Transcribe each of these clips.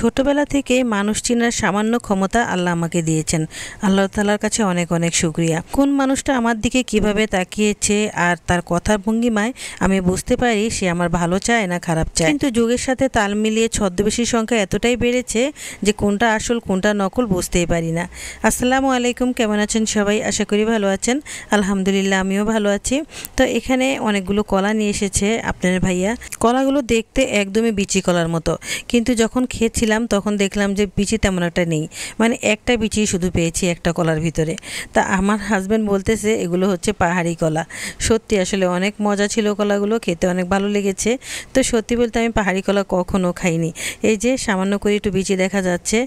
ছোটবেলা থেকে মানুষ চিনার সামান্য ক্ষমতা আল্লাহ আমাকে দিয়েছেন। আল্লাহ তাআলার কাছে অনেক অনেক শুকরিয়া। কোন মানুষটা আমার দিকে কিভাবে তাকিয়েছে আর তার কথার ভঙ্গিমায় আমি বুঝতে পারি সে আমার ভালো চায় না খারাপ চায়। কিন্তু যুগের সাথে তাল মিলিয়ে ছদ্মবেশীর সংখ্যা এতটাই বেড়েছে যে কোনটা আসল কোনটা নকল বুঝতেই পারি না। আসসালামু আলাইকুম, কেমন আছেন সবাই? আশা করি ভালো আছেন। আলহামদুলিল্লাহ আমিও ভালো আছি। তো এখানে অনেকগুলো কলা নিয়ে এসেছে আপনার ভাইয়া। কলাগুলো দেখতে একদমই বিচি কলার মতো, কিন্তু যখন খেয়েছিলাম তখন দেখলাম যে বিচি তেমন একটা নেই, মানে একটা বিচি শুধু পেয়েছি একটা কলার ভিতরে। তা আমার হাজব্যান্ড বলতেছে এগুলো হচ্ছে পাহাড়ি কলা। সত্যি আসলে অনেক মজা ছিল, কলাগুলো খেতে অনেক ভালো লেগেছে। তো সত্যি বলতে আমি পাহাড়ি কলা কখনো খাইনি। এই যে সামান্য করে একটু বিচি দেখা যাচ্ছে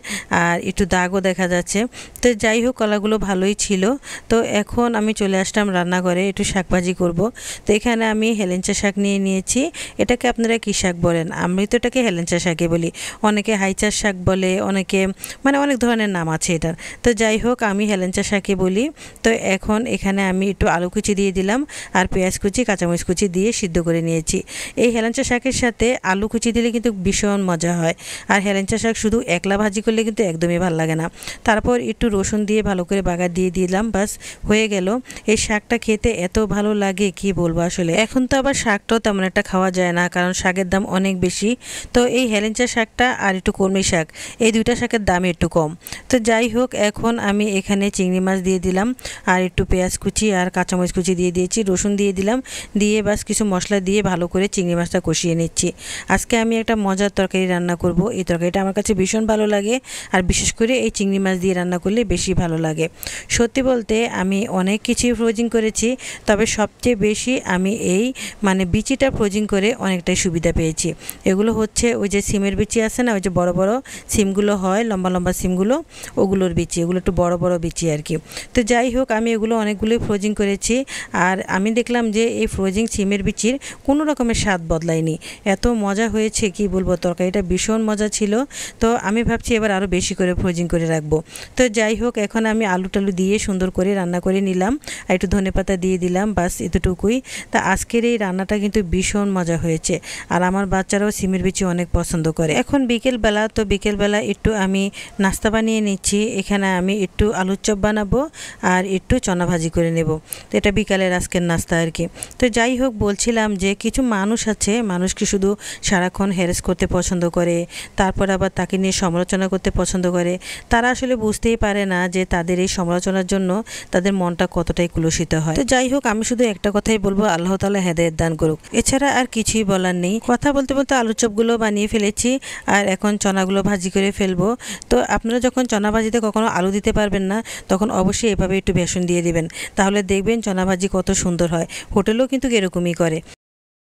আর একটু দাগও দেখা যাচ্ছে। তো যাই হোক, কলাগুলো ভালোই ছিল। তো এখন আমি চলে আসলাম রান্নাঘরে, একটু শাকভাজি করব। তো এখানে আমি হেলেঞ্চা শাক নিয়ে নিয়েছি। এটাকে আপনারা কী শাক বলেন? আমি তো এটাকে হেলেঞ্চা শাকে বলি, অনেকে হাইচার শাক বলে, অনেকে মানে অনেক ধরনের নাম আছে এটার। তো যাই হোক, আমি হেলেঞ্চা শাকে বলি। তো এখন এখানে আমি একটু আলু কুচি দিয়ে দিলাম আর পেঁয়াজ কুচি কাঁচামরিচ কুচি দিয়ে সিদ্ধ করে নিয়েছি। এই হেলেঞ্চা শাকের সাথে আলু কুচি দিলে কিন্তু ভীষণ মজা হয়। আর হেলেঞ্চা শাক শুধু একলা ভাজি করলে কিন্তু একদমই ভালো লাগে না। তারপর একটু রসুন দিয়ে ভালো করে বাগার দিয়ে দিলাম, বাস হয়ে গেল। এই শাকটা খেতে এত ভালো লাগে কি বলবো আসলে। এখন তো আবার শাকটাও তেমন একটা খাওয়া যায় না, কারণ শাকের দাম অনেক বেশি। তো এই হেলেঞ্চা শাকটা আর একটু কলমি শাক, এই দুইটা শাকের দাম একটু কম। তো যাই হোক, এখন আমি এখানে চিংড়ি মাছ দিয়ে দিলাম আর একটু পেঁয়াজ কুচি আর কাঁচামরিচ কুচি দিয়ে দিয়েছি, রসুন দিয়ে দিলাম, দিয়ে বাস কিছু মশলা দিয়ে ভালো করে চিংড়ি মাছটা কষিয়ে নিচ্ছি। আজকে আমি একটা মজার তরকারি রান্না করব। এই তরকারিটা আমার কাছে ভীষণ ভালো লাগে, আর বিশেষ করে এই চিংড়ি মাছ দিয়ে রান্না করলে বেশি ভালো লাগে। সত্যি বলতে আমি অনেক কিছুই ফ্রোজিং করেছি, তবে সবচেয়ে বেশি আমি এই মানে বিচিটা ফ্রোজিং করে অনেকটাই সুবিধা পেয়েছি। এগুলো হচ্ছে ওই যে সিমের বিচি আছে না, ওই যে বড় বড় সিমগুলো হয়, লম্বা লম্বা সিমগুলো, ওগুলোর বিচি, এগুলো একটু বড় বড় বিচি আর কি। তো যাই হোক, আমি এগুলো অনেকগুলোই ফ্রোজিং করেছি। আর আমি দেখলাম যে এই ফ্রোজিং সিমের বিচির কোনো রকমের স্বাদ বদলায়নি, এত মজা হয়েছে কি বলবো। তরকারিটা ভীষণ মজা ছিল। তো আমি ভাবছি এবার আরও বেশি করে ফ্রোজিং করে রাখবো। তো যাই হোক, এখন আমি আলু টালু দিয়ে সুন্দর করে রান্না করে নিলাম আর একটু ধনেপাতা দিয়ে দিলাম, বাস এতটুকুই। তা আজকের এই রান্নাটা কিন্তু ভীষণ মজা হয়েছে, আর আমার বাচ্চারাও সিমের বিচি অনেক পছন্দ করে। এখন বিকেলবেলা, তো বিকেলবেলা একটু আমি নাস্তা বানিয়ে নিচ্ছি। এখানে আমি একটু আলুর চপ বানাবো আর একটু চনা ভাজি করে নেব। তো এটা বিকালের আজকের নাস্তা আর কি। তো যাই হোক, বলছিলাম যে কিছু মানুষ আছে, মানুষকে শুধু সারাক্ষণ হ্যারাস করতে পছন্দ করে, তারপর আবার তাকে নিয়ে সমালোচনা করতে পছন্দ করে। তারা আসলে বুঝতেই পারে না যে তাদের এই সমালোচনার জন্য তাদের মনটা কতটাই কুলসিত হয়। তো যাই হোক, আমি শুধু একটা কথাই বলবো, আল্লাহ তাআলা হেদায়েত দান করুক, এছাড়া আর কিছুই বলার নেই। কথা বলতে বলতে আলুর চপগুলো বানিয়ে ফেলেছি আর এখন চনাগুলো ভাজি করে ফেলবো। তো আপনারা যখন চনা ভাজিতে কখনো আলু দিতে পারবেন না, তখন অবশ্যই এভাবে একটু বেসন দিয়ে দিবেন, তাহলে দেখবেন চনা ভাজি কত সুন্দর হয়। হোটেলেও কিন্তু এরকমই করে।